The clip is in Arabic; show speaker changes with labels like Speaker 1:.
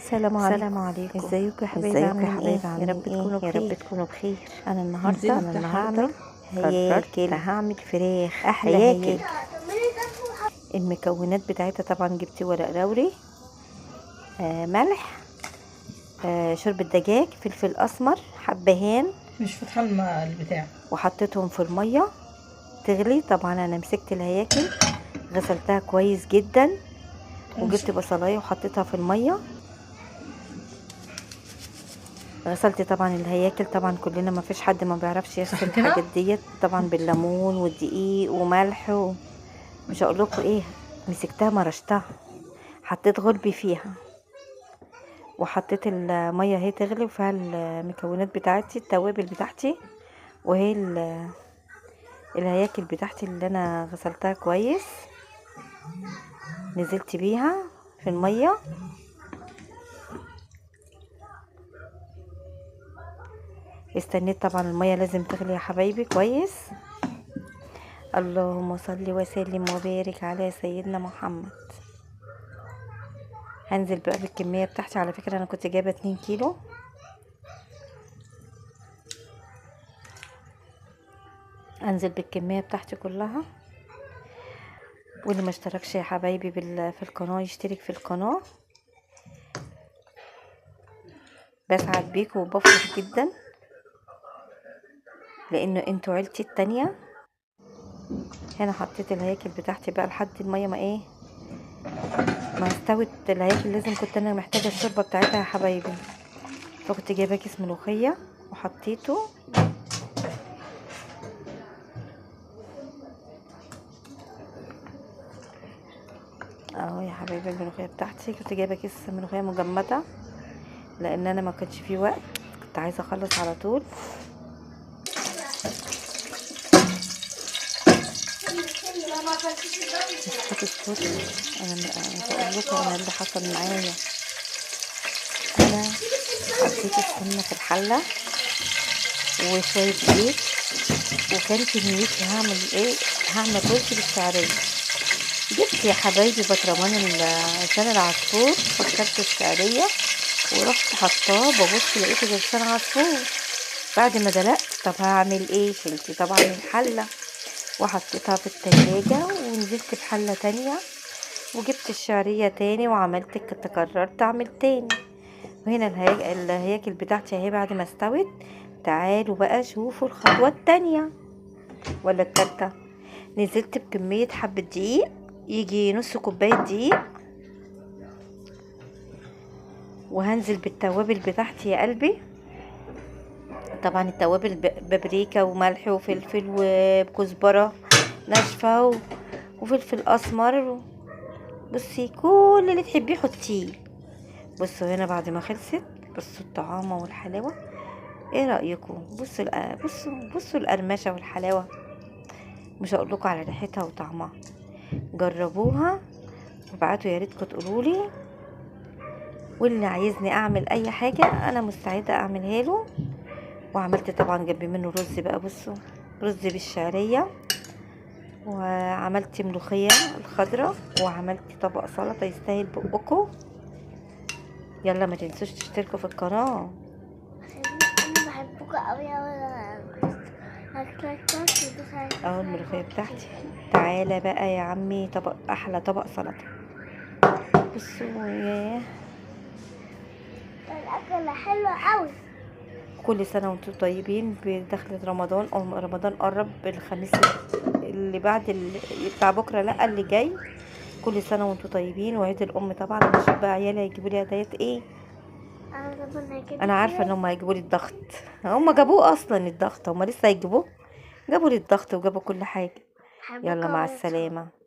Speaker 1: السلام عليكم.
Speaker 2: ازيكم يا حبايبي؟ عاملين ايه؟ يا رب تكونوا
Speaker 1: يا رب
Speaker 2: بخير.
Speaker 1: تكونوا بخير.
Speaker 2: انا النهارده هعمل
Speaker 1: هياكل.
Speaker 2: هعمل فراخ
Speaker 1: احلى
Speaker 2: هياكل.
Speaker 1: هياكل.
Speaker 2: المكونات بتاعتها طبعا جبت ورق لوري، ملح، شوربة دجاج، فلفل اسمر، حبهان،
Speaker 3: مش فاتحه البتاع،
Speaker 2: وحطيتهم في الميه تغلي. طبعا انا مسكت الهياكل غسلتها كويس جدا، وجبت بصلايه وحطيتها في الميه. غسلت طبعا الهياكل، طبعا كلنا ما فيش حد ما بيعرفش يغسل الحاجات ديت، طبعا بالليمون والدقيق وملح مش هقول لكم ايه. مسكتها مرشتها، حطيت غلبي فيها، وحطيت الميه هي تغلي وفيها المكونات بتاعتي، التوابل بتاعتي، وهي الهياكل بتاعتي اللي انا غسلتها كويس. نزلت بيها في الميه، استنيت. طبعا الميه لازم تغلي يا حبايبي كويس. اللهم صل وسلم وبارك على سيدنا محمد. هنزل بقى بالكميه بتاعتي. على فكره انا كنت جايبه 2 كيلو. انزل بالكميه بتاعتي كلها. واللي ما اشتركش يا حبايبي في القناه يشترك في القناه. بسعد بيكم وبفرح جدا لانه انتوا عيلتي التانية. هنا حطيت الهياكل بتاعتي بقى لحد الميه ما استوت الهياكل. لازم كنت انا محتاجه الشوربه بتاعتها يا حبايبي، فكنت جايبه كيس ملوخيه وحطيته. اهو يا حبايبي الملوخيه بتاعتي. كنت جايبه كيس ملوخيه مجمده لان انا ما كانش في وقت، كنت عايزه اخلص على طول. اسكت. انا بقول لكم انا اللي حصل معايا. انا حطيت السمنه في الحله وشويه زيت، وكان كميتي هعمل رز بالشعريه. جبت يا حبايبي بطرمان لسان العصفور، فكرت الشعريه ورحت حطاه، ببص لقيته ده لسان عصفور. بعد ما دلقت، طب هعمل ايه؟ شلت طبعا الحله وحطيتها في التلاجة، ونزلت بحله تانية وجبت الشعريه تاني وعملت تكررت اعمل تاني. وهنا الهياكل بتاعتي اهي بعد ما استوت. تعالوا بقى شوفوا الخطوه التانية ولا التالتة. نزلت بكميه حبه دقيق، يجي نص كوبايه دقيق، وهنزل بالتوابل بتاعتي يا قلبي. طبعا التوابل بابريكا وملح وفلفل وكزبره ناشفه وفلفل اسمر. بصي كل اللي تحبيه حطيه. بصوا هنا بعد ما خلصت، بصوا الطعامه والحلاوه. ايه رايكم؟ بصوا القرمشه والحلاوه. مش هقول لكم على ريحتها وطعمها. جربوها وابعتوا يا ريتكم تقولولي. واللي عايزني اعمل اي حاجه انا مستعده اعملها له. وعملت طبعا جنب منه رز بقى. بصوا رز بالشعريه، وعملت ملوخيه الخضراء، وعملت طبق سلطه يستاهل بقكم. يلا ما تنسوش تشتركوا في القناه.
Speaker 1: انا بحبكم قوي
Speaker 2: اهو الملوخيه بتاعتي. تعالى بقى يا عمي، احلى طبق سلطه. بصوا ياه،
Speaker 1: الاكله حلوه قوي.
Speaker 2: كل سنه وانتم طيبين بدخلة رمضان. او رمضان قرب، الخميس اللي بعد بتاع بكره، لا اللي جاي. كل سنه وانتم طيبين، وعيد الام طبعا. انا اشوف بقى عيالي هيجيبوا لي هدايات ايه. انا عارفه ان هم هيجيبوا لي الضغط. هم جابوه اصلا الضغط، هم لسه هيجيبوه. جابوا لي الضغط وجابوا كل حاجه. يلا مع السلامه.